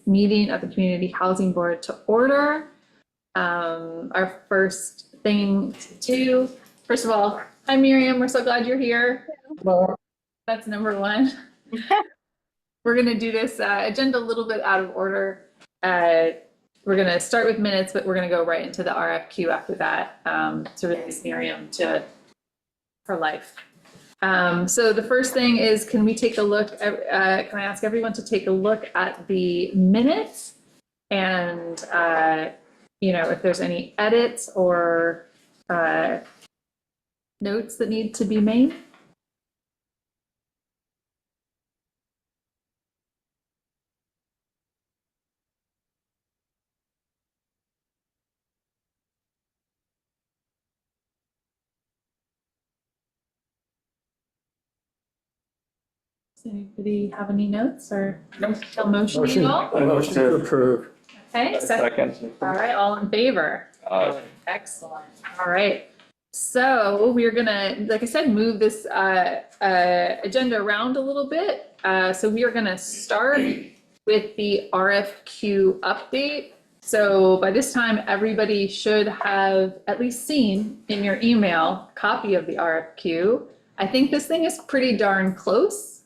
meeting of the Community Housing Board to order. Our first thing to do, first of all, hi Miriam, we're so glad you're here. Hello. That's number one. We're going to do this agenda a little bit out of order. We're going to start with minutes, but we're going to go right into the RFQ after that to release Miriam to her life. So the first thing is, can we take a look, can I ask everyone to take a look at the minutes and, if there's any edits or notes that need to be made? Does anybody have any notes or a motion at all? Motion to approve. Okay, second. All right, all in favor? Excellent. All right. So we're gonna, like I said, move this agenda around a little bit. So we are gonna start with the RFQ update. So by this time, everybody should have at least seen in your email a copy of the RFQ. I think this thing is pretty darn close.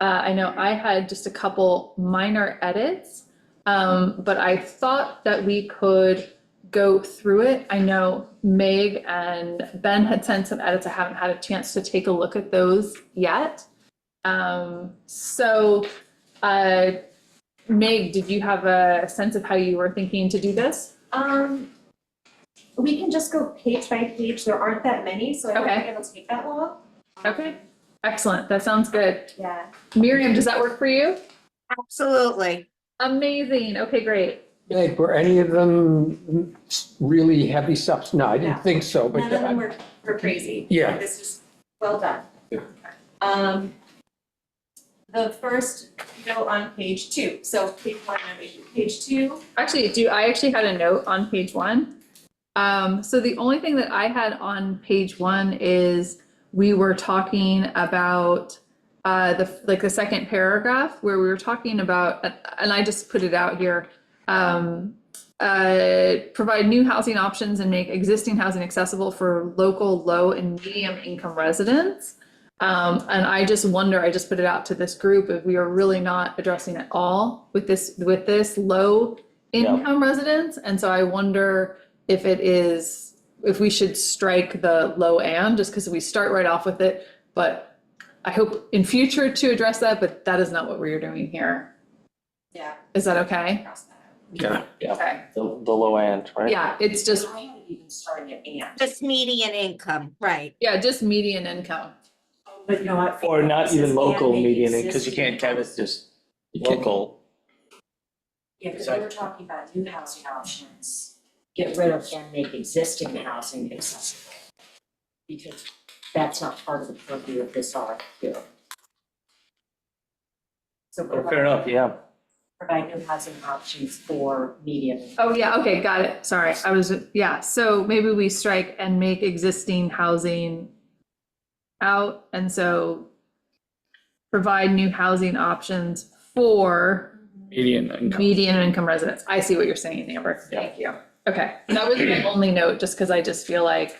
I know I had just a couple minor edits, but I thought that we could go through it. I know Meg and Ben had sent some edits. I haven't had a chance to take a look at those yet. Meg, did you have a sense of how you were thinking to do this? We can just go page by page. There aren't that many, so I don't think it'll take that long. Okay, excellent. That sounds good. Yeah. Miriam, does that work for you? Absolutely. Amazing. Okay, great. Meg, were any of them really heavy subs? No, I No. didn't think so, but. None of them were crazy. Yeah. This is well done. Yeah. The first note on page 2. So page 1, page 2. Actually, I actually had a note on page 1. So the only thing that I had on page 1 is we were talking about the second paragraph where we were talking about, and I just put it out here, provide new housing options and make existing housing accessible for local low and medium income residents. And I just wonder, I just put it out to this group, if we are really not addressing at all with this low income residents. And so I wonder if we should strike the low and, just because we start right off with it, but I hope in future to address that, but that is not what we're doing here. Yeah. Is that okay? Cross that out. Yeah, Okay. the low end, right? Yeah, it's just, I haven't even started at and. Just median income, right? yeah, just median income. But you know what? Or not This even is local and median, make because you can't have it just You can't- local. Yeah, because we were talking about new housing options, get rid of and make existing housing accessible. Because that's not part of the purview of this RFQ. So Fair enough, yeah. provide new housing options for medium. Oh, yeah, okay, got it. Sorry, so maybe we strike and make existing housing out, and so provide new housing options for Median income. median income residents. I see what you're saying, Amber. Thank you. Okay, and that was my only note, just because I just feel like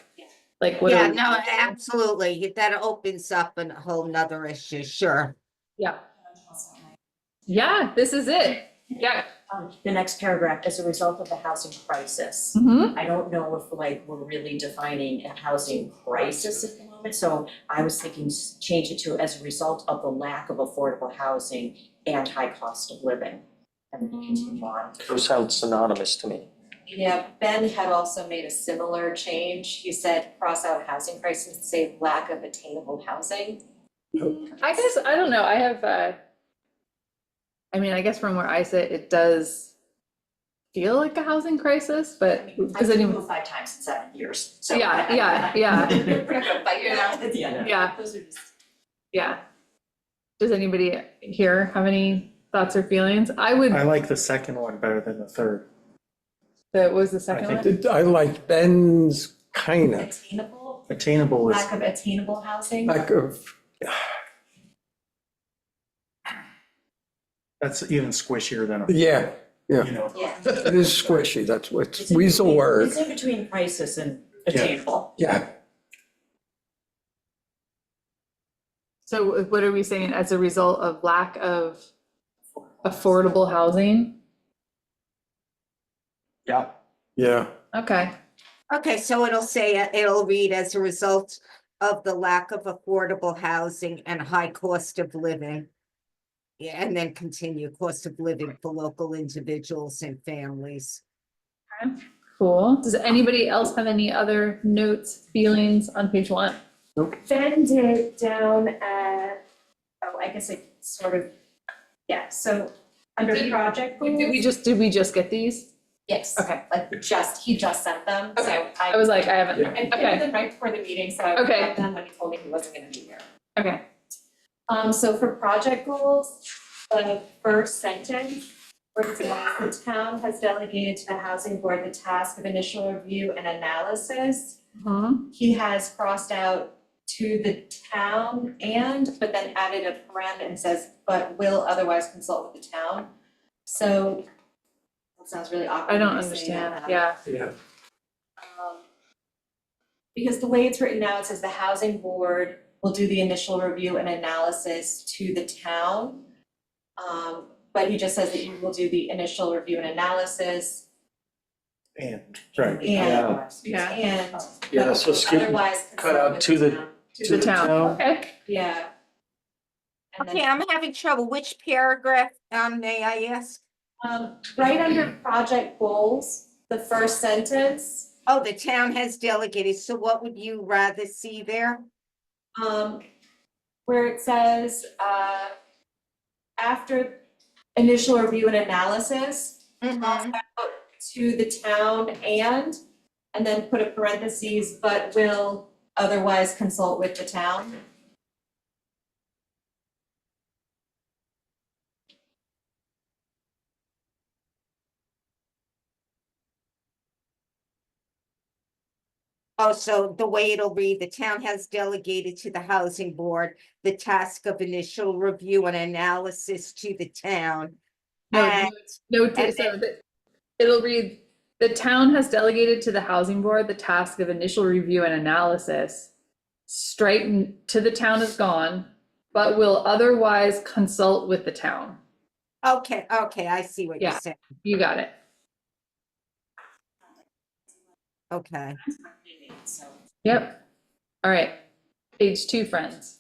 what Yeah, are we? no, absolutely. That opens up a whole nother issue, sure. Yeah. Yeah, this is it. Yeah. The next paragraph, as a result of the housing crisis. Mm-hmm. I don't know if we're really defining a housing crisis at the moment, so I was thinking change it to as a result of the lack of affordable housing and high cost of living. And then continue on. Those sound synonymous to me. Yeah, Ben had also made a similar change. He said cross out housing crisis, say lack of attainable housing. I guess, I don't know, I have, I guess from where I sit, it does feel like a housing crisis, but does I've anyone? moved 5 times in 7 years, so. Yeah. But you're not at the end. Yeah. Those are just. Yeah. Does anybody here have any thoughts or feelings? I like the second one better than the third. what was the second I one? I like Ben's kind of Attainable, Attainable is, lack of attainable housing. lack of, that's even squishier than a. yeah, Yeah. You know, Yeah. It is squishy, that's what, It's in weasel between- word. It's in between crisis and attainable. Yeah. So what are we saying as a result of lack of affordable housing? Yeah. yeah, Okay, Okay, so it'll say, it'll read as a result of the lack of affordable housing and high cost of living. Yeah, and then continue, cost of living for local individuals and families. cool. Does anybody else have any other notes, feelings on page 1? Ben did down at, oh, I guess it sort of, yeah, so under project goals. Did we just get these? Yes. Okay. Like he just sent them, so Okay. I was like, I haven't, I picked okay, them right before the meeting, so I Okay. got them when he told me he wasn't gonna be here. okay. So for project goals, the first sentence, where it says the town has delegated to the housing board the task of initial review and analysis. He has crossed out to the town but then added a parenthesis and says, but will otherwise consult with the town. So that sounds really awkward. I don't when you say understand, that. yeah. Yeah. Because the way it's written now, it says the housing board will do the initial review and analysis to the town. But he just says that you will do the initial review and analysis and, right. and, Yeah. Yeah, so skip, otherwise cut out consult with to the- town. To the town, okay. Yeah. And then, Okay, I'm having trouble. Which paragraph, may I ask? right under project goals, the first sentence, Oh, the town has delegated, so what would you rather see there? where it says, after initial review and analysis, cross out to the town and then put a parentheses, but will otherwise consult with the town. Oh, so the way it'll read, the town has delegated to the housing board the task of initial review and analysis to the town. And, It'll read, the town has delegated to the housing board the task of initial review and analysis. Straight to the town is gone, but will otherwise consult with the town. okay, I see what you're Yeah. saying. You got it. Okay. So, Yep. All right. Page 2, friends.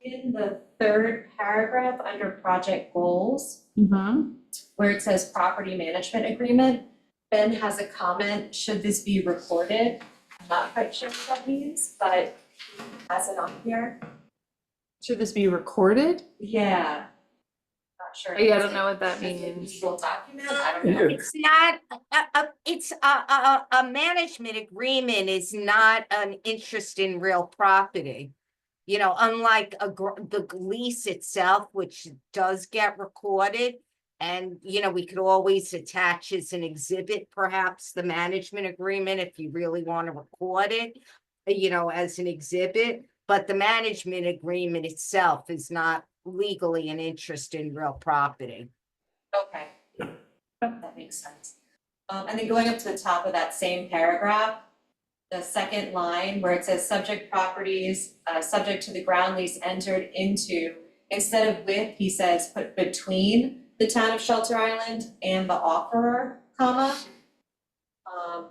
in the third paragraph under project goals, Mm-hmm. where it says property management agreement, Ben has a comment, should this be recorded? I'm not quite sure what that means, but he has it on here. Should this be recorded? Yeah. Not sure. Yeah, I don't know what that Is it a means. legal document? I don't know. It's not, it's a management agreement is not an interest in real property. You know, unlike the lease itself, which does get recorded. And, you know, we could always attach as an exhibit, perhaps the management agreement, if you really want to record it, you know, as an exhibit. But the management agreement itself is not legally an interest in real property. Okay. That makes sense. And then going up to the top of that same paragraph, the second line where it says subject properties, subject to the ground lease entered into, instead of with, he says put between the town of Shelter Island and the offerer, comma. That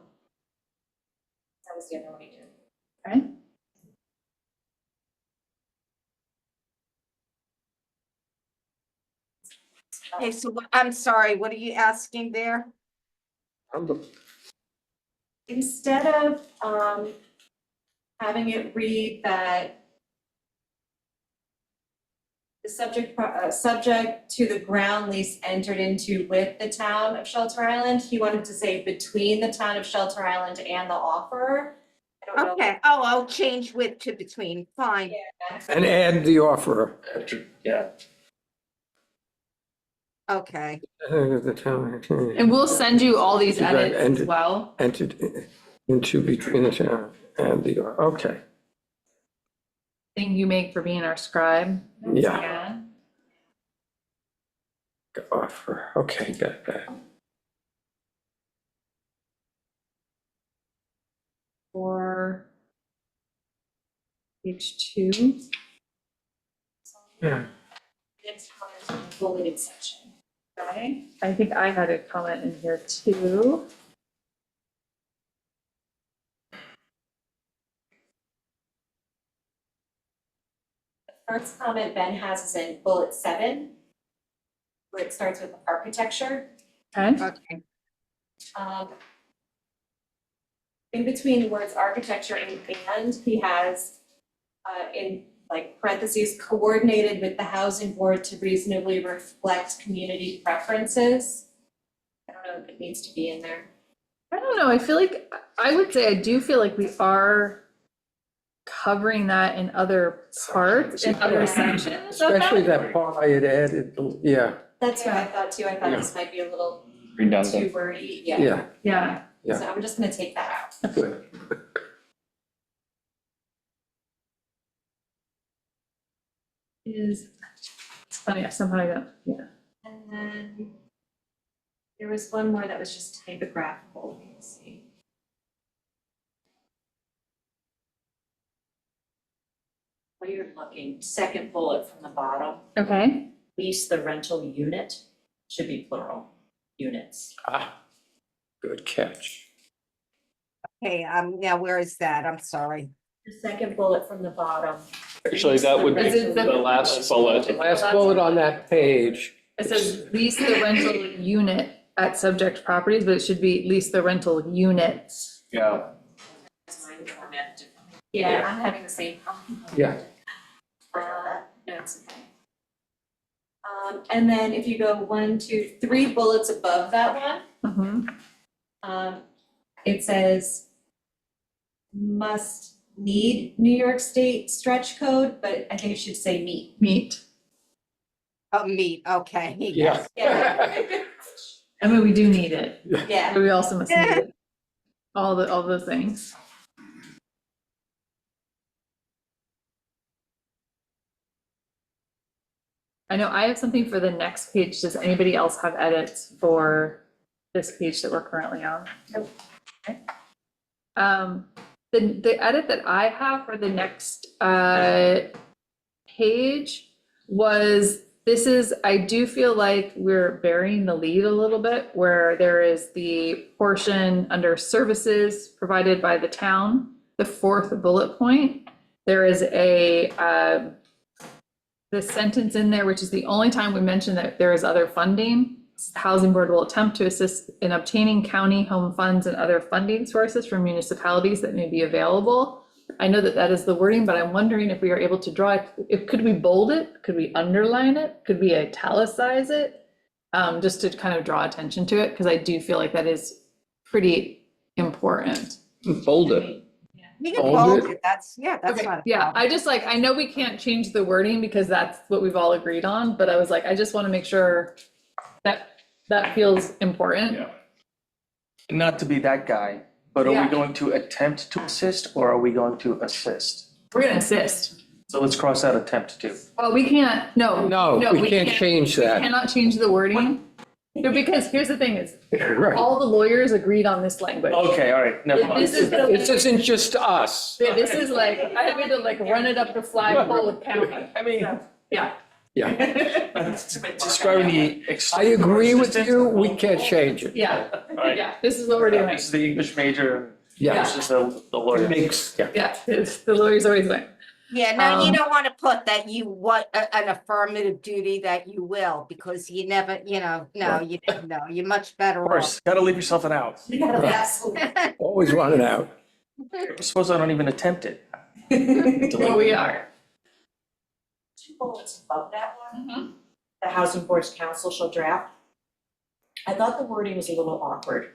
was the other one he did. Okay. Okay, so I'm sorry, what are you asking there? Instead of having it read that the subject to the ground lease entered into with the town of Shelter Island, he wanted to say between the town of Shelter Island and the offerer. I don't know. Okay, oh, I'll change with to between, fine. Yeah. And add the offerer. Yeah, Okay, The town. And we'll send you all these Right, edits as and- well. Entered into between the town and the, okay, Thing you make for being our scribe. yeah. Offer, okay, got that. For page 2. Yeah. Next comment is the bulleted section. Okay, I think I had a comment in here too. First comment Ben has is in bullet 7, where it starts with architecture. Okay, okay. Um, in between the words architecture and, he has, in like parentheses, coordinated with the housing board to reasonably reflect community preferences. I don't know if it needs to be in there. I don't know, I feel like, I would say I do feel like we are covering that in other parts, in other sections of Especially that part I had added, yeah, That's what I thought too. I thought this might be a little too Redundant. wordy. yeah, Yeah, Yeah. So I'm just gonna take that out. good. is, it's funny, I somehow got, yeah. And then there was one more that was just typographical. Let me see. While you're looking, second bullet from the bottom, Okay, lease the rental unit, should be plural, units. Ah, good catch. Hey, now where is that? I'm sorry. The second bullet from the bottom. Actually, that would be Is it the the- last bullet. Last bullet on that page, it says lease the rental unit at subject properties, but it should be lease the rental units. Yeah. Mine formatted differently. Yeah, I'm having the same problem. yeah, No, it's okay. And then if you go 1, 2, 3 bullets above that one, it says must need New York State stretch code, but I think it should say meet. Meet. Oh, meat, okay. yeah. Yeah. I mean, we do need it, Yeah. but we also must need it. All those things. I know I have something for the next page. Does anybody else have edits for this page that we're currently on? Okay. The edit that I have for the next page was, I do feel like we're burying the lead a little bit, where there is the portion under services provided by the town, the 4th bullet point. There is the sentence in there, which is the only time we mention that there is other funding. Housing Board will attempt to assist in obtaining county home funds and other funding sources from municipalities that may be available. I know that that is the wording, but I'm wondering if we are able to draw it. Could we bold it? Could we underline it? Could we italicize it? Just to kind of draw attention to it, because I do feel like that is pretty important. Bold it. You can Hold hold it. it, that's not a problem. Yeah, I just I know we can't change the wording because that's what we've all agreed on, but I was like, I just want to make sure that that feels important. Yeah. Not to be that guy, but are Yeah. we going to attempt to assist or are we going to assist? We're gonna assist. So let's cross out attempt too. Well, we can't, no. No, we can't change We that. cannot change the wording. No, because here's the thing is, Right. all the lawyers agreed on this language. Okay, all right, never mind. This is the, This isn't just us. this is like, I had to run it up the flagpole with county. I mean, Yeah, Yeah, describing the. I agree with you, we can't change it. yeah, Right. yeah, this is what we're doing. This is the English major, Yeah, this is the lawyer. it makes, yeah. Yeah, it's, the lawyers always win. Yeah, no, you Um, don't want to put that an affirmative duty that you will, because you never, no, you didn't know, you're much better Of off. course, gotta leave yourself an out. Always want it out. Suppose I don't even attempt it. Well, we are. 2 bullets above that one, the Housing Board's council shall draft. I thought the wording was a little awkward,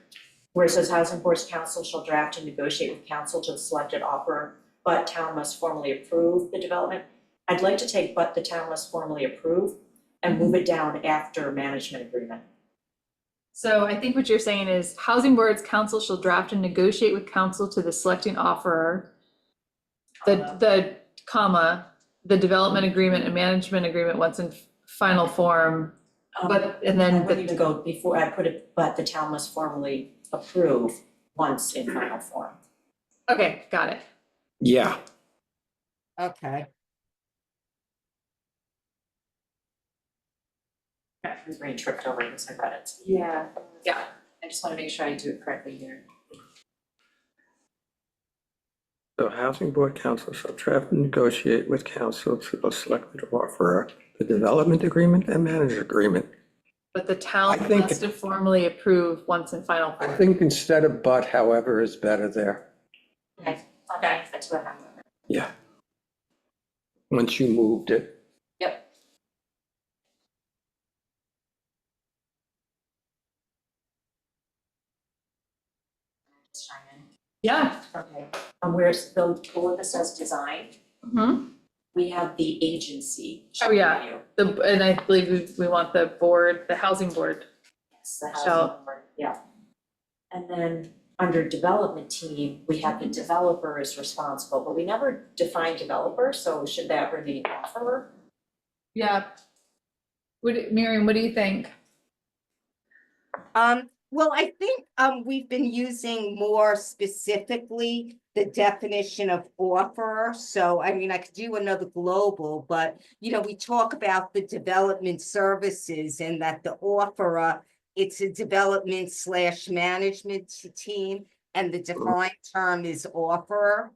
where it says Housing Board's council shall draft and negotiate with council to the selected offer, but town must formally approve the development. I'd like to take but the town must formally approve and move it down after management agreement. So I think what you're saying is housing boards council shall draft and negotiate with council to the selecting offerer. The comma, the development agreement and management agreement once in final form, but, and I then want you to go before I put it, but the town must formally approve once in final form. okay, got it. Yeah, Okay. My brain tripped over this, I read it. Yeah. Yeah. I just wanna make sure I do it correctly here. so housing board council shall draft and negotiate with council to the selected offerer the development agreement and management agreement. But the I town think- must formally approve once in final I form. think instead of but, however, is better there. Okay, that's what I'm. Yeah. Once you moved it. Yep. Just chime in. Yeah. Okay, where's the bullet that says design, Mhm. we have the agency. Oh, yeah. review. And I believe we want the board, the housing board. Yes, the Shall. housing board, yeah. And then under development team, we have the developer is responsible, but we never define developer, so should that remain offerer? Yeah. Miriam, what do you think? Well, I think, we've been using more specifically the definition of offer. So, I mean, I could do another global, but, you know, we talk about the development services and that the offerer, it's a development / management team, and the defined term is offerer.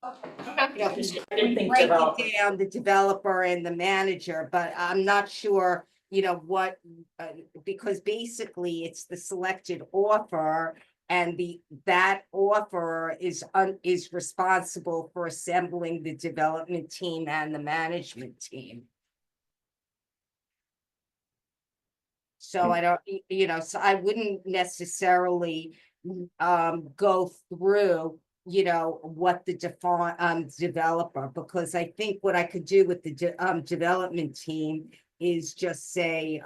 You know, I didn't think break developer. it down, the developer and the manager, but I'm not sure, you know, what, because basically it's the selected offer. And that offerer is responsible for assembling the development team and the management team. So I don't, you know, so I wouldn't necessarily go through, you know, what the developer, because I think what I could do with the development team is just say,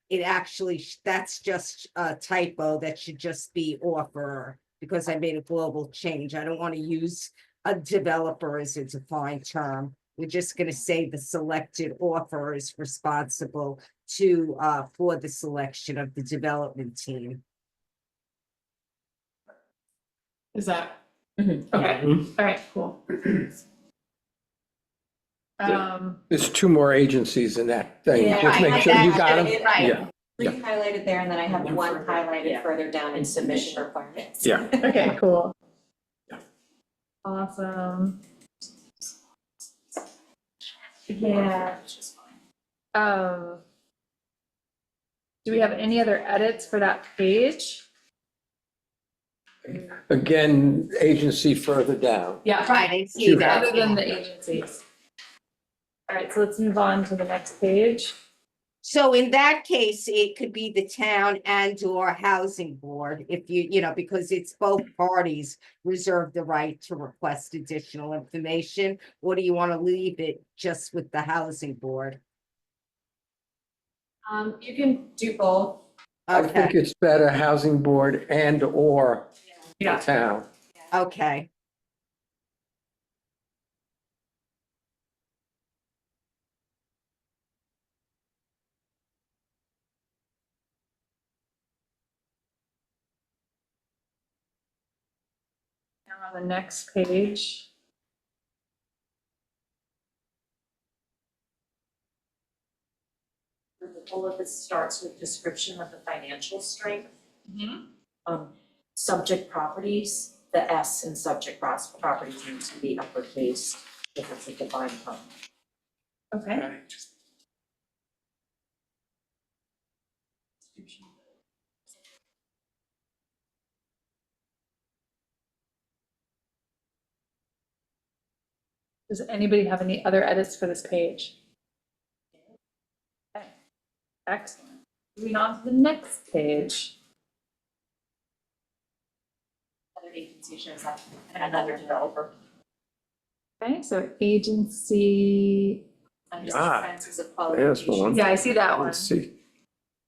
it actually, that's just a typo, that should just be offerer, because I made a global change. I don't want to use a developer as a defined term. We're just gonna say the selected offerer is responsible to, for the selection of the development team. Is that, Mhm. okay, Mhm. all right, cool. There's two more agencies in that thing. Yeah, Just make sure you got them. Right. Yeah, Three highlighted there, and then I have One one further, highlighted yeah. further down in submission requirements. yeah. Okay, cool. Yeah. Awesome. Yeah. Do we have any other edits for that page? Again, agency further down. Yeah. Right, I see that. Other than the agencies. All right, so let's move on to the next page. So in that case, it could be the town and or housing board, if you know, because it's both parties reserve the right to request additional information. Or do you want to leave it just with the housing board? You can do both. I think Okay, it's better housing board and or the Yeah. town. okay. Now on the next page. The bullet that starts with description of the financial strength. Subject properties, the S in subject properties needs to be uppercase if it's a defined term. Okay. Does anybody have any other edits for this page? Okay, excellent. Moving on to the next page. Other agency shows up. And another developer. Okay, so agency, under Ah, expenses of there's qualifications. one. Yeah, I see that one.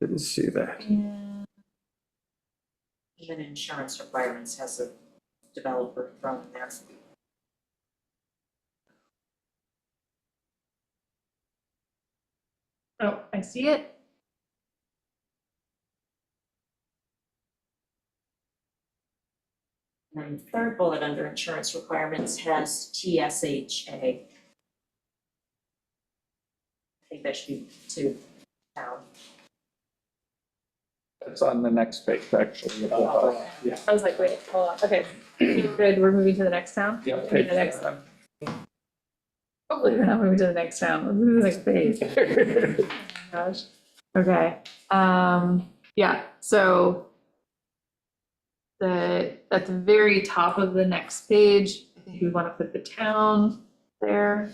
Didn't see that. Even insurance requirements has a developer thrown in there. Oh, I see it. And then the third bullet under insurance requirements has TSHA. I think that should be to town. It's on the next page, actually. Yeah. I was like, wait, hold on. Okay, good. We're moving to the next town. Yeah, Moving page to the next. Hopefully, we're not moving to the next town. Let's move to the next page. Oh my gosh. Okay. Yeah. So at the very top of the next page, I think we want to put the town there.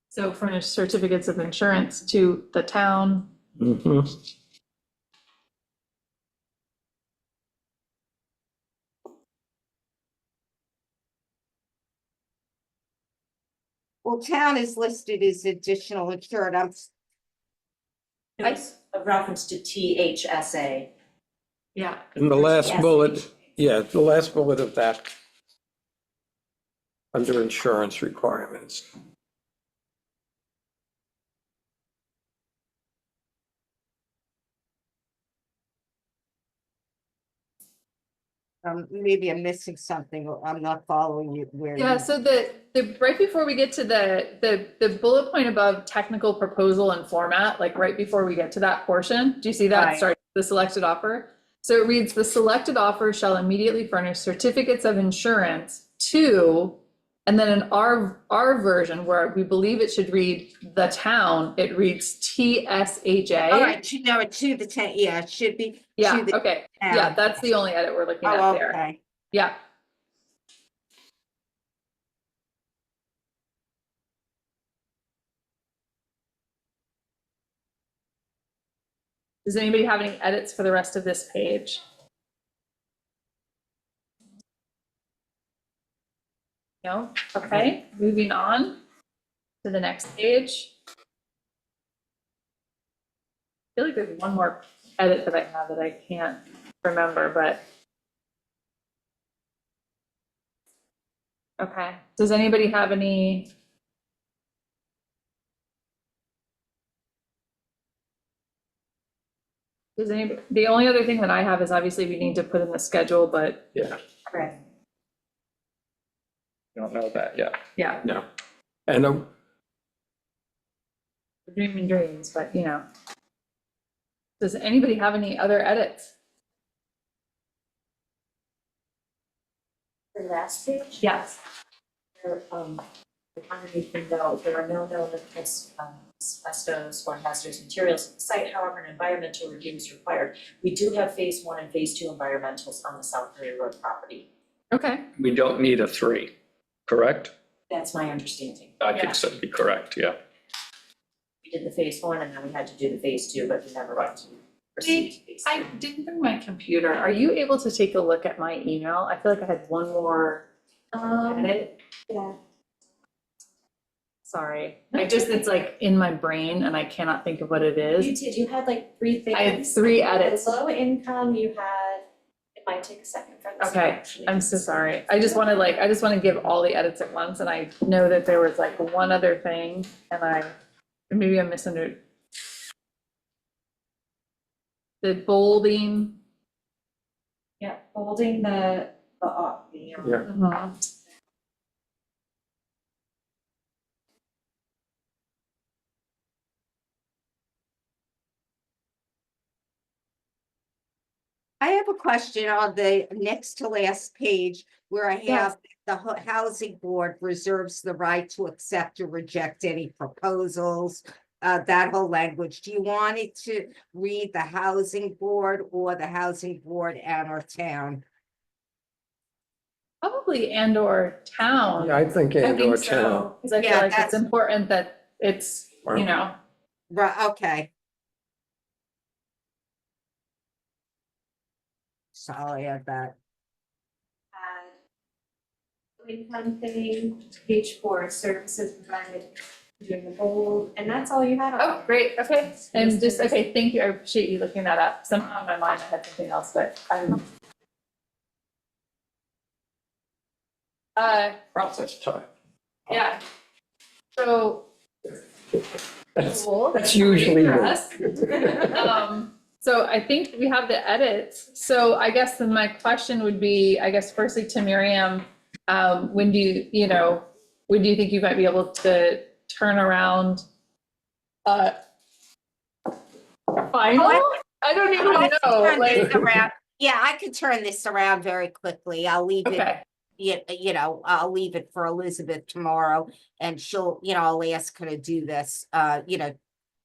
So furnish certificates of insurance to the town. Mhm. Well, town is listed as additional insured. It's a reference to THSA. Yeah. And the last Yes. bullet, yeah, the last bullet of that. Under insurance requirements. Maybe I'm missing something, or I'm not following you where. Yeah, you- so the right before we get to the bullet point above technical proposal and format, like right before we get to that portion, do you see that? Right. Start the selected offer. So it reads, the selected offer shall immediately furnish certificates of insurance to, and then in our version where we believe it should read the town, it reads TSHA. All right, to the town, yeah, it should be. Yeah, to the okay, yeah, town. that's the only edit we're looking at Oh, there. okay. Yeah. Does anybody have any edits for the rest of this page? No? Okay, moving on to the next page. I feel like there's one more edit that I have that I can't remember, but. Okay, does anybody have any? Does anybody, the only other thing that I have is obviously we need to put in the schedule, but Yeah, okay, Don't know that yet. yeah, no. And we're dreaming dreams, but you know. Does anybody have any other edits? The last page? Yes. There, underneath the note, there are no known asbestos or hazardous materials at the site, however, an environmental review is required. We do have phase 1 and phase 2 environmentals on the South Prairie Road property. Okay, We don't need a 3, correct? That's my understanding. I Yeah. think so, be correct, yeah. We did the phase 1 and then we had to do the phase 2, but we never got to proceed to phase 2. I didn't bring my computer. Are you able to take a look at my email? I feel like I had one more edit. Yeah. Sorry. It's like in my brain and I cannot think of what it is. You did, you had like 3 things. I had 3 edits. Low income, you had, it might take a second for this. Okay, actually. I'm so sorry. I just want to give all the edits at once and I know that there was like one other thing and maybe I misunderstood. The bolding. Yeah, holding the. Yeah. Mhm. I have a question on the next to last page where I have the housing board reserves the right to accept or reject any proposals. That whole language. Do you want it to read the housing board or the housing board and or town? Probably and or town. yeah, I think I and or think town. so, because I feel Yeah, like it's that's- important that it's, you know, Right, okay. So I'll add that. Had income thing, page 4, services provided, doing the bold, and that's all you had on Oh, there. great, okay, and just, okay, thank you, I appreciate you looking that up. Somehow in my mind I had something else, but I'm. Process time. Yeah. So. Cool. That's usually For me. us. So I think we have the edits. So I guess then my question would be, I guess firstly to Miriam, when do when do you think you might be able to turn around? Final? I don't even I can turn know, this like, around. Yeah, I could turn this around very quickly. I'll leave it, okay, I'll leave it for Elizabeth tomorrow and she'll, I'll ask her to do this,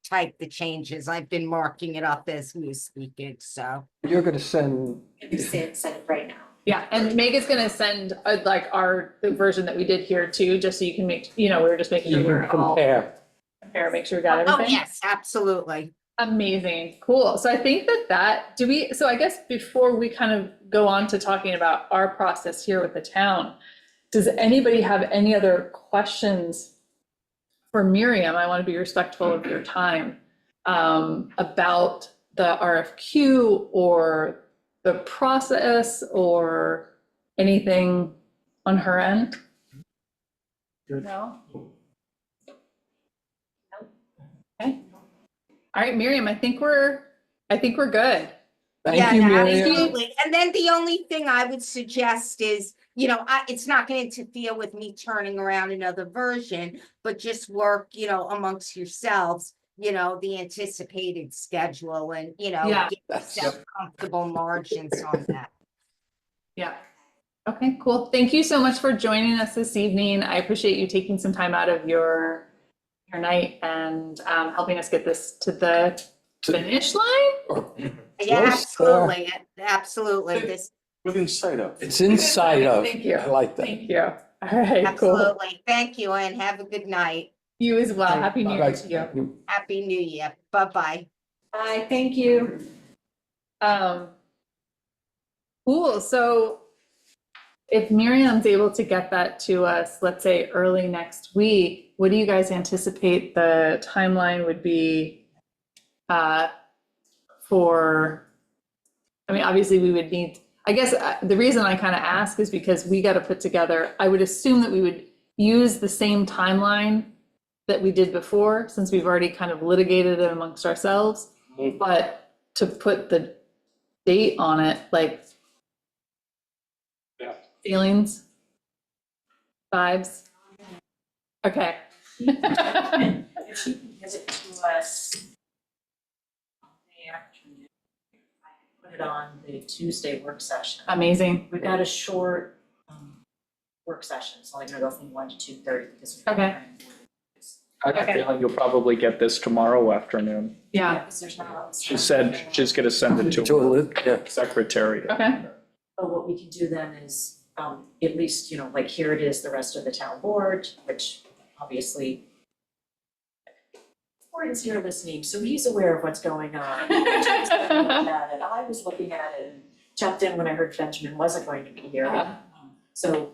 type the changes. I've been marking it up as we were speaking, so. You're gonna send, Maybe send it right now. yeah, and Meg is gonna send like the version that we did here too, just so you can make, we were just making sure you we're can all compare. make sure we got Oh, everything. yes, absolutely. Amazing, cool. So I think so I guess before we kind of go on to talking about our process here with the town, does anybody have any other questions for Miriam? I want to be respectful of your time, about the RFQ or the process or anything on her end? Good. No? Okay. All right, Miriam, I think we're good. Yeah, Thank you, no, Miriam. absolutely. And then the only thing I would suggest is, it's not going to interfere with me turning around another version, but just work, amongst yourselves, the anticipated schedule and, Yeah. get yourself comfortable margins on that. Yeah. Okay, cool. Thank you so much for joining us this evening. I appreciate you taking some time out of your night and helping us get this to the finish line. Yeah, Close, absolutely. Absolutely. This, Within sight of. It's inside of. Thank you. I like that. Thank you. All right, cool. absolutely. Thank you and have a good night. You as well. Happy New Year Right. to you. Happy New Year. Bye-bye. Bye, thank you. Cool. So if Miriam's able to get that to us, let's say early next week, what do you guys anticipate the timeline would be obviously we would need, I guess the reason I kind of ask is because we got to put together, I would assume that we would use the same timeline that we did before, since we've already kind of litigated it amongst ourselves, but to put the date on it, like feelings, vibes. Okay. If she can give it to us Monday afternoon, I can put it on the Tuesday work session. Amazing. We've got a short work session, it's only gonna go from 1 to 2:30 because we've Okay. I have a feeling you'll probably get this tomorrow afternoon. Yeah. Because there's not a lot of She stuff. said she's gonna send it to Yeah. her secretary. Okay. But what we can do then is, at least, like here it is, the rest of the town board, which obviously Gordon's here listening, so he's aware of what's going on. I was looking at it and jumped in when I heard Benjamin wasn't going to be here. So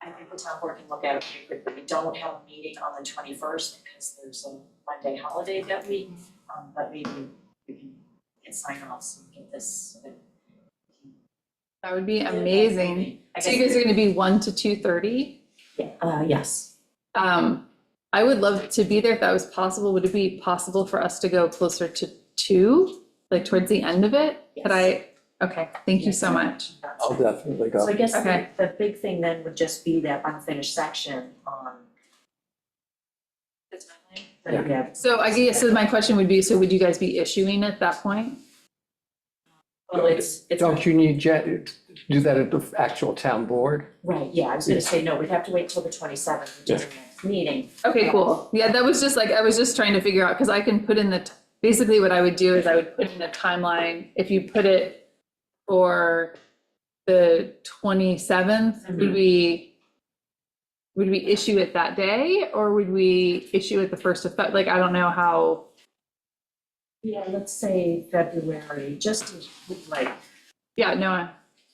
I think the town board can look at it pretty quickly. We don't have a meeting on the 21st because there's a Monday holiday that week, but maybe we can get sign-offs and get this. That would be amazing. I So you guess- guys are going to be 1 to 2:30? Yes. I would love to be there if that was possible. Would it be possible for us to go closer to 2, like towards the end of it? Could I? Okay, thank you so much. I'll definitely So I go. guess Okay. the big thing then would just be that unfinished section on. Yeah. So I guess so my question would be, so would you guys be issuing at that point? Well, it's. Don't you need to do that at the actual town board? Right, yeah, I was gonna say, no, we'd have to wait till the 27th, which is the next meeting. Okay, cool. Yeah, that was just like, I was just trying to figure out, because I can put in basically what I would do is I would put in a timeline. If you put it for the 27th, would we issue it that day, or would we issue it the 1st of Feb? Like, I don't know how. Yeah, let's say February, just to, like, Yeah, no,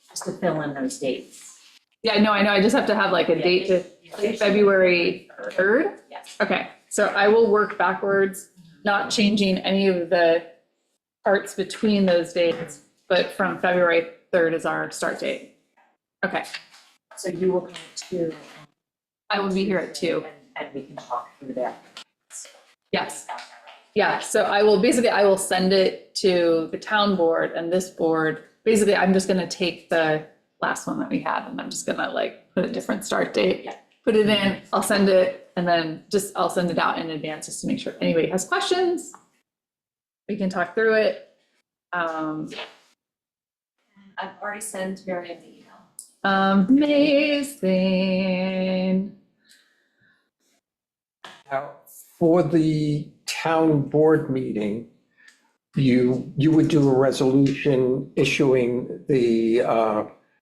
just to fill in those dates. Yeah, no, I know, I just have to have like a date to, like February 3rd? Yes. Okay, so I will work backwards, not changing any of the parts between those dates, but from February 3rd is our start date. Okay, So you will come to. I will be here at 2. And we can talk through that. Yes. Yeah, so I will send it to the town board and this board. Basically, I'm just gonna take the last one that we had and I'm just gonna like put a different start date. Yeah. Put it in, I'll send it, and then I'll send it out in advance just to make sure if anybody has questions. We can talk through it. I've already sent Miriam the email. Amazing. Now, for the town board meeting, you would do a resolution issuing the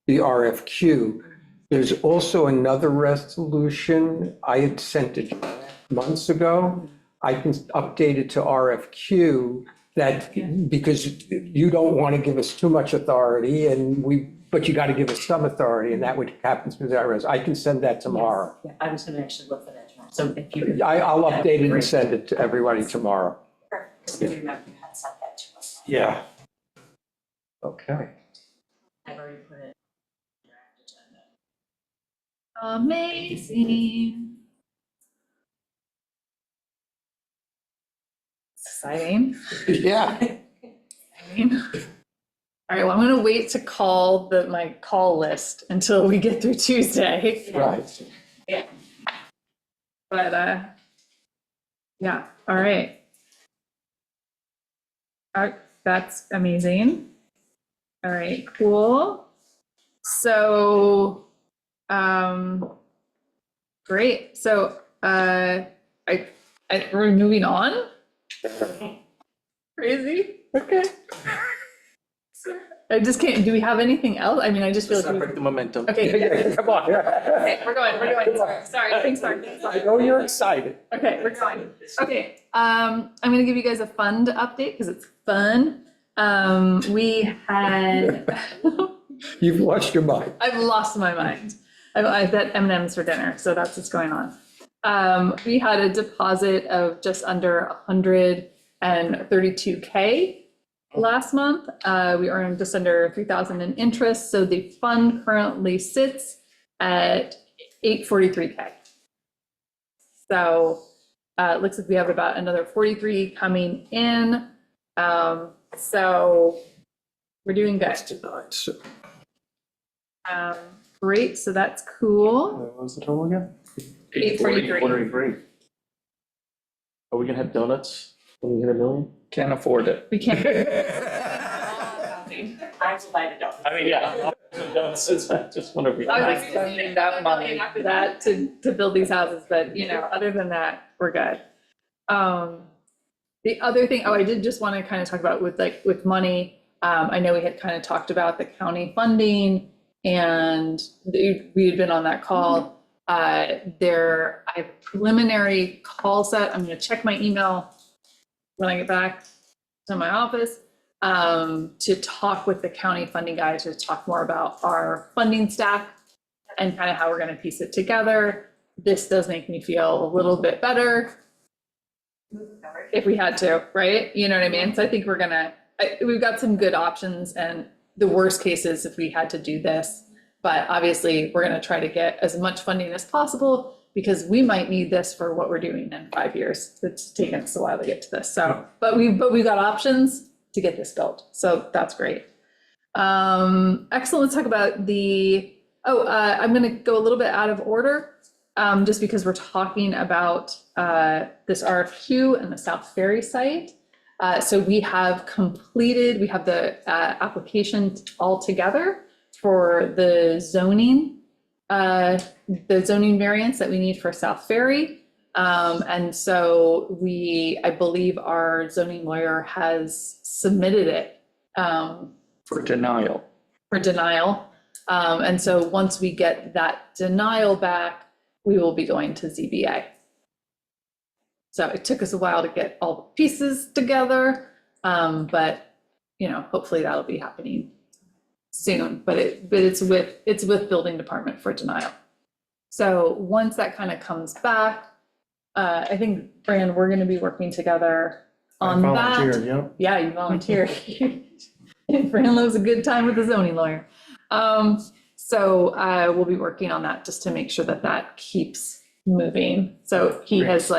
RFQ. There's also another resolution, I had sent it months ago. I can update it to RFQ that, because you don't want to give us too much authority but you got to give us some authority, and that would happen through that I can send that tomorrow. Yeah, I was gonna actually look for that tomorrow, so if you. I'll update it and send it to everybody tomorrow. Because you remember you had sent that to us. Yeah. Okay. I've already put it. in draft agenda. Amazing. It's exciting. Yeah. All right, well, I'm gonna wait to call my call list until we get through Tuesday, Right. but, yeah, all right. All right, that's amazing. All right, cool. So, great, so, we're moving on? Crazy, okay. I just can't, do we have anything else? I mean, I just feel like. Separate the momentum. Okay, Come on. okay, we're going, sorry, thanks, Mark. I know you're excited. Okay, we're going. Okay, I'm gonna give you guys a fund update because it's fun. We had, You've lost your mind. I've lost my mind. I've had M&Ms for dinner, so that's what's going on. We had a deposit of just under 132K last month. We earned just under 3,000 in interest, so the fund currently sits at 843K. So it looks like we have about another 43 coming in. So we're doing good. That's denied, so. Great, so that's cool. What was the total again? 843. 843. Are we gonna have donuts when we hit 1 million? Can't afford it. We can't. I will buy the donuts. I mean, yeah. Donuts, I just wonder if we. I was spending that money after that to build these houses, but other than that, we're good. The other thing, I did just want to kind of talk about with money. I know we had kind of talked about the county funding and we had been on that call. I have preliminary call set. I'm going to check my email when I get back to my office to talk with the county funding guys to talk more about our funding stack and kind of how we're going to piece it together. This does make me feel a little bit better if we had to, right? You know what I mean? So I think we've got some good options, and the worst case is if we had to do this, but obviously we're going to try to get as much funding as possible because we might need this for what we're doing in 5 years. It's taken us a while to get to this. So, but we've got options to get this built. So that's great. Excellent. Let's talk about I'm going to go a little bit out of order just because we're talking about this RFQ and the South Ferry site. So we have the application all together for the zoning variance that we need for South Ferry. And so I believe our zoning lawyer has submitted it For denial. for denial. And so once we get that denial back, we will be going to ZBA. So it took us a while to get all the pieces together, but hopefully that'll be happening soon, but it's with building department for denial. So once that kind of comes back, I think, Fran, we're gonna be working together on that. Volunteered, yep. Yeah, you volunteer. Fran loves a good time with the zoning lawyer. So we'll be working on that just to make sure that that keeps moving. So he has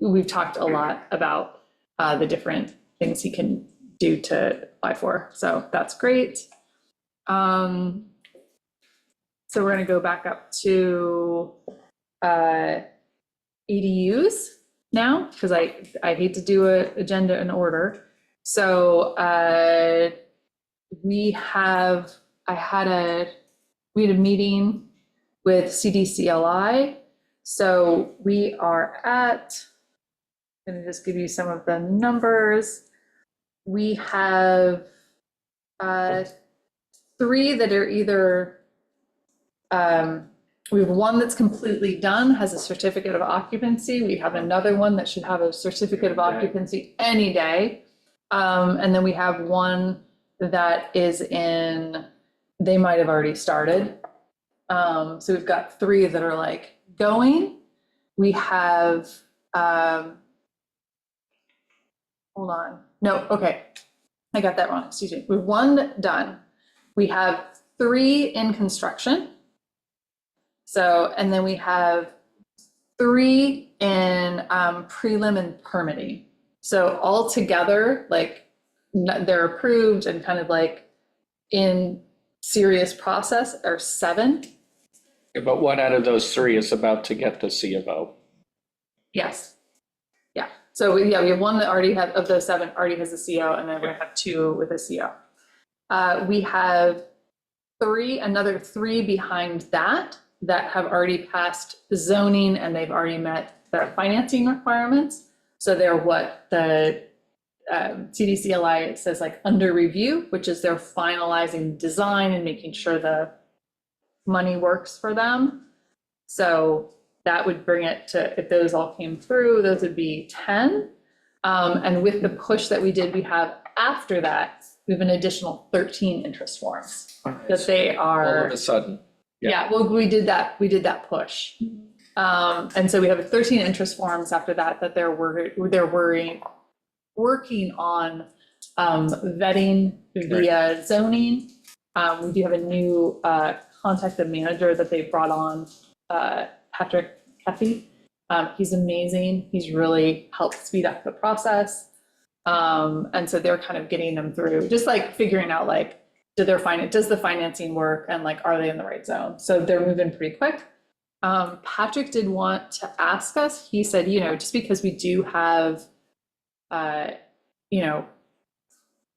we've talked a lot about the different things he can do to apply for. So that's great. So we're gonna go back up to ADUs now, because I hate to do an agenda in order. So we had a meeting with CDCLI. So we are at, I'm gonna just give you some of the numbers. We have 3 that are either, we have 1 that's completely done, has a certificate of occupancy. We have another one that should have a certificate of occupancy any day. And then we have 1 that is in, they might have already started. So we've got 3 that are like going. We have, hold on. No, okay. I got that wrong. Excuse me. We have 1 done. We have 3 in construction. So, and then we have 3 in prelim and permitting. So all together, like they're approved and kind of like in serious process are 7. But what out of those 3 is about to get the C of O? Yes. Yeah. So we have 1 that already has, of those 7 already has a CO, and then we're gonna have 2 with a CO. We have another 3 behind that have already passed zoning and they've already met their financing requirements. So they're what the CDCLI, it says like under review, which is they're finalizing design and making sure the money works for them. So that would bring it to, if those all came through, those would be 10. And with the push that we did, we have after that, we have an additional 13 interest forms that they All are. of a sudden. Yeah, well, we did that push. And so we have 13 interest forms after that they're working on vetting via zoning. We do have a new contact manager that they brought on, Patrick Keffy. He's amazing. He's really helped speed up the process. And so they're kind of getting them through, just like figuring out like, does the financing work and like, are they in the right zone? So they're moving pretty quick. Patrick did want to ask us, he said, just because we do have, we're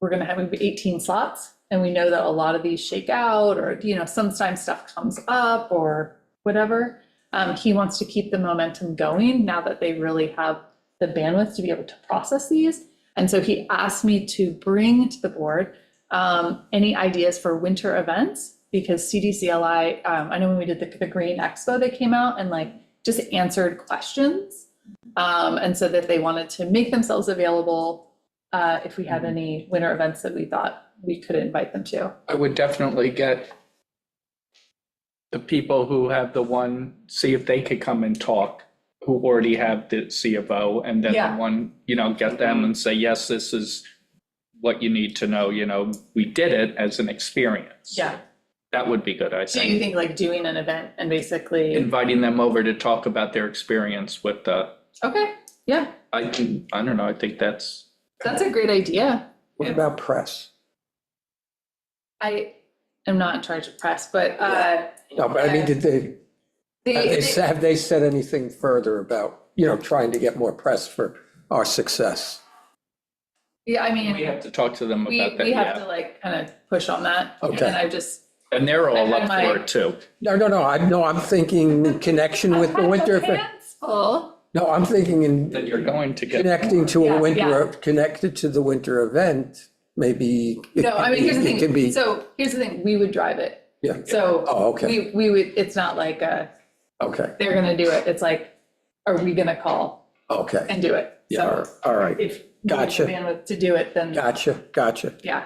going to have 18 slots and we know that a lot of these shake out or, sometimes stuff comes up or whatever. He wants to keep the momentum going now that they really have the bandwidth to be able to process these. And so he asked me to bring to the board any ideas for winter events, because CDCLI, I know when we did the Green Expo, they came out and like just answered questions. And so that they wanted to make themselves available if we had any winter events that we thought we could invite them to. I would definitely get the people who have see if they could come and talk, who already have the C of O, and then Yeah. the one, get them and say, yes, this is what you need to know, we did it as an experience. Yeah. That would be good, I So you think. think like doing an event and basically, Inviting them over to talk about their experience with okay, yeah, I don't know, I think that's that's a great idea. What about press? I am not in charge of press, but No, but I mean, have they said anything further about, trying to get more press for our success? yeah, I mean. we have to talk to them We about that, have yeah. to like kind of push on that. Okay. And I just. And they're all I had up my- for it too. No, I'm thinking in connection with the winter. Hands full. No, I'm thinking in That you're going to get. connecting to Yeah, a connected to the winter event, maybe. No, I mean, here's the It can be, thing. So here's the thing, we would drive it. yeah, So oh, okay, we would, it's not like okay, they're gonna do it. It's like, are we gonna call okay. and do it? Yeah, So all right, if we have the Gotcha. bandwidth to do it, then gotcha. yeah.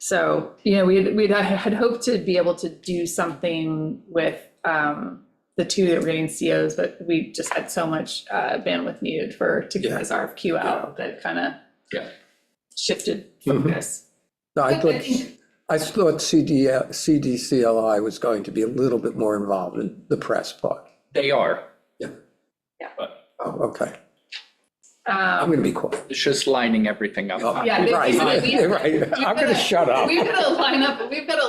So, you know, we'd had hoped to be able to do something with the two that were getting COs, but we just had so much bandwidth needed to get Yeah. this RFQ out that kind of Yeah. shifted Mhm. focus. No, I But thought CDCLI was going to be a little bit more involved in the press part. They are. Oh, okay. I'm going to be quiet. It's just lining everything up. Yeah, they- Right, we- right. I'm going to shut up. We've got to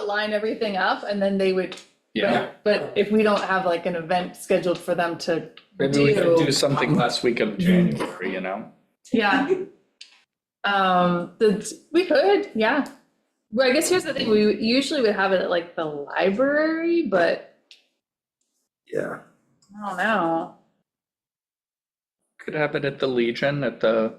line everything up and then they would, Yeah, but if we don't have like an event scheduled for them to maybe we could do do, something last week of January, you know? yeah. We could, yeah. Well, I guess here's the thing, we usually would have it at like the library, but Yeah. I don't know. Could have it at the Legion, at the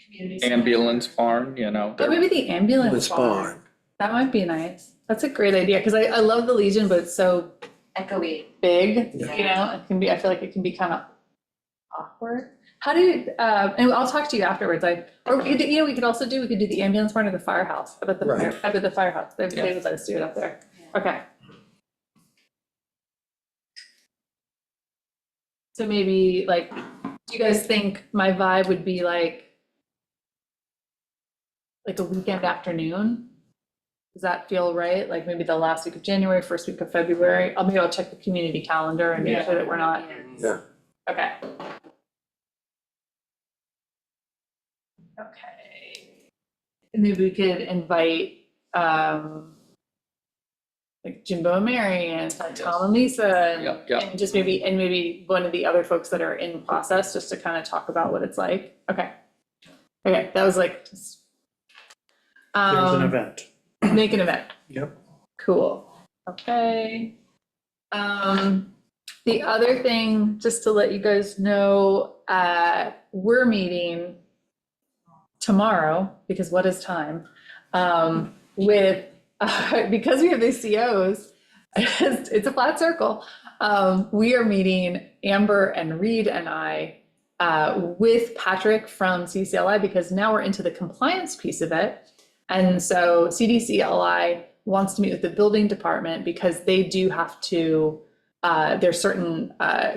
Community center. ambulance barn, you know? Oh, maybe the ambulance It's barn. fine. That might be nice. That's a great idea, because I love the Legion, but it's so Echoey. big, Yeah. you know, it can be, I feel like it can be kind of awkward. How do you, and I'll talk to you afterwards, or we could, do- you know, we could do the ambulance barn or the firehouse, I bet the, Right. I bet the firehouse, they Yeah. would let us do it up there. Okay. So maybe like, do you guys think my vibe would be like a weekend afternoon? Does that feel right? Like maybe the last week of January, first week of February? Maybe I'll check the community calendar and make sure that we're not, Yeah. okay. Okay. And maybe we could invite, like Jimbo and Mary and Tom and Lisa Yep, yep. and just maybe one of the other folks that are in process, just to kind of talk about what it's like. Okay. Okay, that was like, just. There's an event. Make an event. Yep. Cool. Okay. The other thing, just to let you guys know, we're meeting tomorrow, because what is time? With, because we have these COs, it's a flat circle. We are meeting Amber and Reed and I with Patrick from CDCLI, because now we're into the compliance piece of it. And so CDCLI wants to meet with the building department because they do have to, there's certain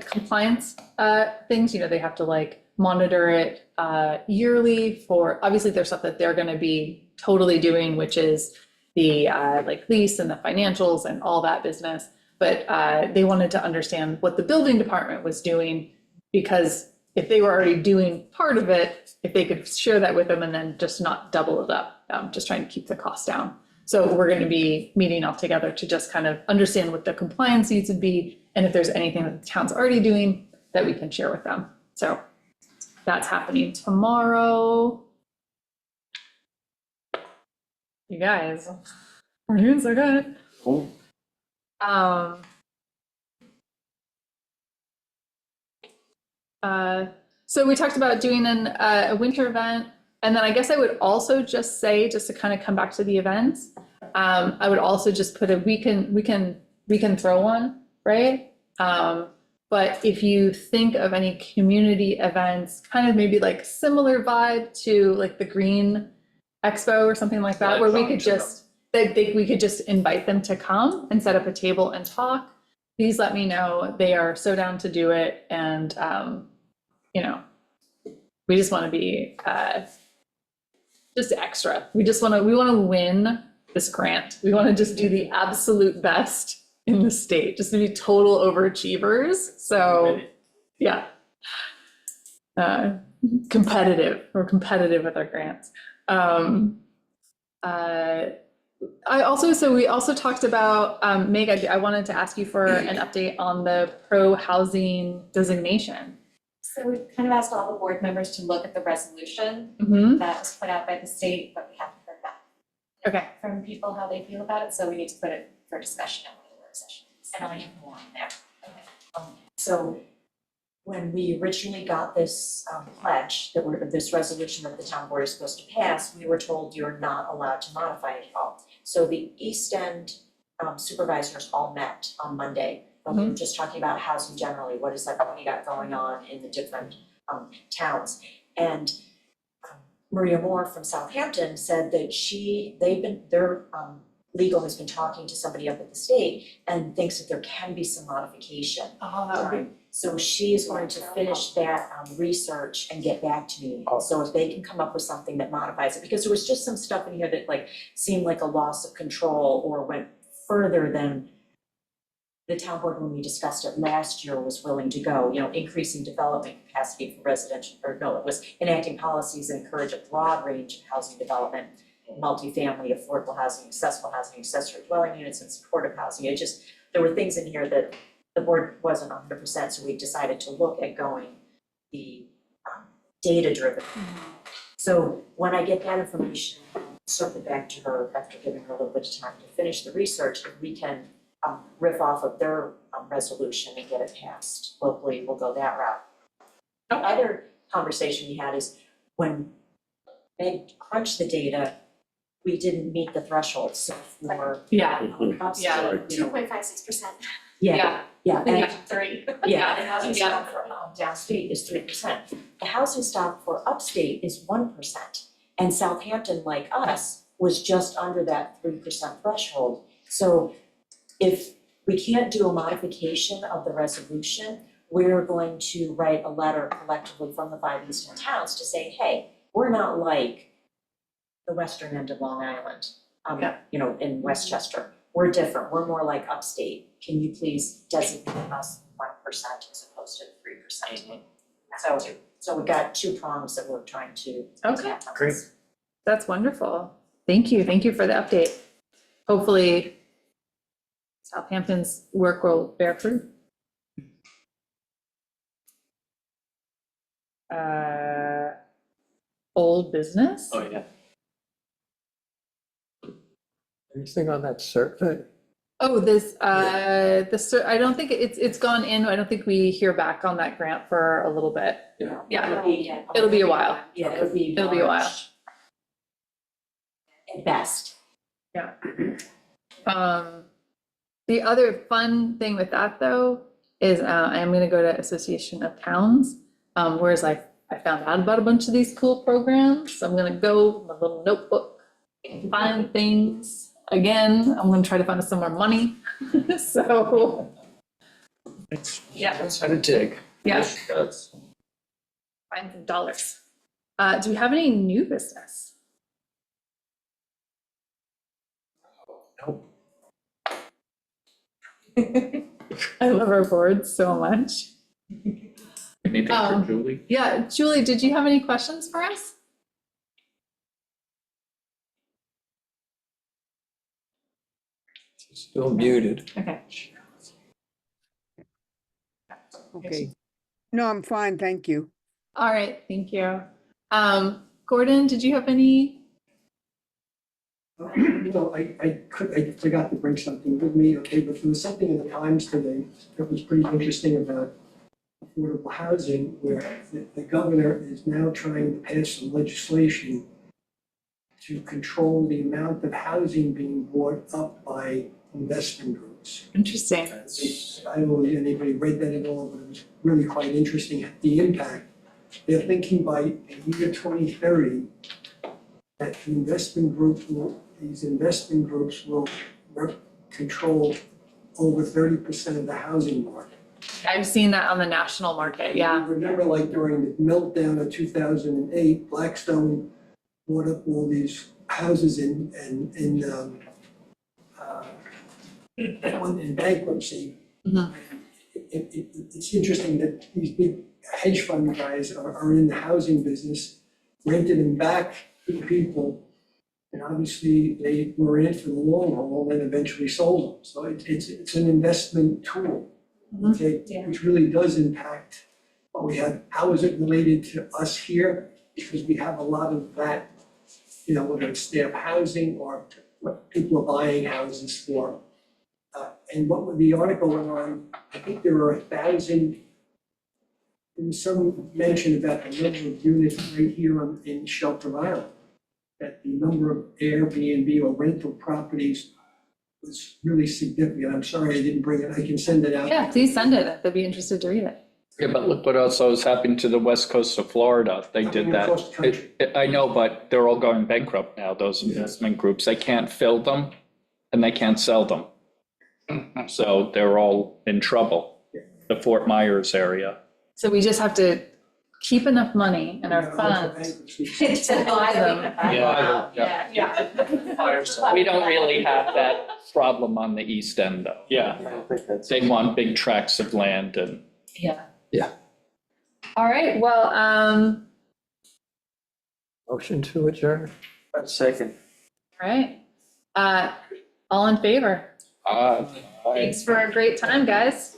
compliance things, you know, they have to like monitor it yearly for, obviously there's stuff that they're going to be totally doing, which is the like lease and the financials and all that business. But they wanted to understand what the building department was doing, because if they were already doing part of it, if they could share that with them and then just not double it up, just trying to keep the cost down. So we're going to be meeting all together to just kind of understand what the compliance needs to be, and if there's anything that the town's already doing that we can share with them. So that's happening tomorrow. You guys, we're doing so good. Cool. So we talked about doing a winter event, and then I guess I would also just say, just to kind of come back to the events, I would also just put we can throw one, right? But if you think of any community events, kind of maybe like similar vibe to like the Green Expo or something like that, where we could just, we could just invite them to come and set up a table and talk. Please let me know. They are so down to do it. And, you know, we just want to be just extra. We want to win this grant. We want to just do the absolute best in the state, just to be total overachievers. So, yeah. Competitive. We're competitive with our grants. We also talked about, Meg, I wanted to ask you for an update on the pro-housing designation. So we've kind of asked all the board members to look at the resolution Mm-hmm. that was put out by the state, but we haven't heard back Okay, from people how they feel about it, so we need to put it for discussion at the work session. And I have more on there. So when we originally got this pledge, this resolution that the town board is supposed to pass, we were told you're not allowed to modify it at all. So the East End supervisors all met on Monday. We were just talking about housing generally, what we got going on in the different towns. And Maria Moore from Southampton said that their legal has been talking to somebody up at the state and thinks that there can be some modification. Oh, that would be. So she is going to finish that research and get back to me. Oh. So if they can come up with something that modifies it, because there was just some stuff in here that like seemed like a loss of control or went further than the town board, when we discussed it last year, was willing to go, increasing development capacity for residential, or no, it was enacting policies that encourage a broad range of housing development, multifamily, affordable housing, accessory dwelling units, and supportive housing. There were things in here that the board wasn't 100%, so we decided to look at going the data-driven. So when I get that information, I'll circle back to her after giving her a little bit of time to finish the research. If we can riff off of their resolution and get it passed locally, we'll go that route. The other conversation we had is when they crunched the data, we didn't meet the threshold, so for Yeah. upstate, 2.56%. yeah, and Yeah. 3. yeah, the housing Yeah. stock for downstate is 3%. The housing stock for upstate is 1%. And Southampton, like us, was just under that 3% threshold. So if we can't do a modification of the resolution, we're going to write a letter collectively from the 5 eastern towns to say, hey, we're not like the western end of Long Island, in Westchester. We're different, we're more like upstate. Can you please designate us 1% as opposed to 3%? So we've got 2 prongs that we're trying to Okay. attack on Great. this. That's wonderful. Thank you for the update. Hopefully Southampton's work will bear fruit. Old business? Oh, yeah. Anything on that survey? Oh, I don't think it's gone in. I don't think we hear back on that grant for a little bit. Yeah, it'll be a while. Yeah, it'll be It'll be a while. March. At best. The other fun thing with that though is I'm gonna go to Association of Towns, whereas I found out about a bunch of these cool programs. So I'm gonna go with my little notebook and find things. Again, I'm gonna try to find some more money. So, yeah, That's how to dig. yeah, That's. find some dollars. Do we have any new business? Nope. I love our board so much. Anything for Julie? Yeah, Julie, did you have any questions for us? Still muted. Okay. Okay. No, I'm fine, thank you. All right, thank you. Gordon, did you have any? I forgot to bring something with me, okay, but there was something in the Times today that was pretty interesting about affordable housing, where the governor is now trying to pass some legislation to control the amount of housing being bought up by investment groups. Interesting. I don't know if anybody read that at all, but it was really quite interesting, the impact. They're thinking by the year 2030, that these investment groups will control over 30% of the housing market. I've seen that on the national market, yeah. Remember, like during the meltdown of 2008, Blackstone bought up all these houses in bankruptcy. Mhm. It's interesting that these big hedge fund guys are in the housing business, rented them back to people. And obviously, they were in it for the long haul and eventually sold them. So it's an investment tool, okay, which really does impact what we have. How is it related to us here? Because we have a lot of that, whether it's staff housing or what people are buying houses for. And what the article went on, I think there are 1,000, there was some mention about the number of units right here in Shelter Island, that the number of Airbnb or rental properties was really significant. I'm sorry I didn't bring it, I can send it out. Yeah, please send it. I'd be interested to read it. Yeah, but look what also is happening to the west coast of Florida. They did that. Across the country. I know, but they're all going bankrupt now, those investment groups. They can't fill them and they can't sell them. So they're all in trouble, the Fort Myers area. So we just have to keep enough money in our Yeah, also funds bankruptcy. to buy them. Yeah. We don't really have that problem on the east end though. Yeah, I don't think that's. They want big tracts of land and Yeah. Yeah. All right, well, Motion to adjourn. Second. all right. All in favor? I Thanks for a great time, guys.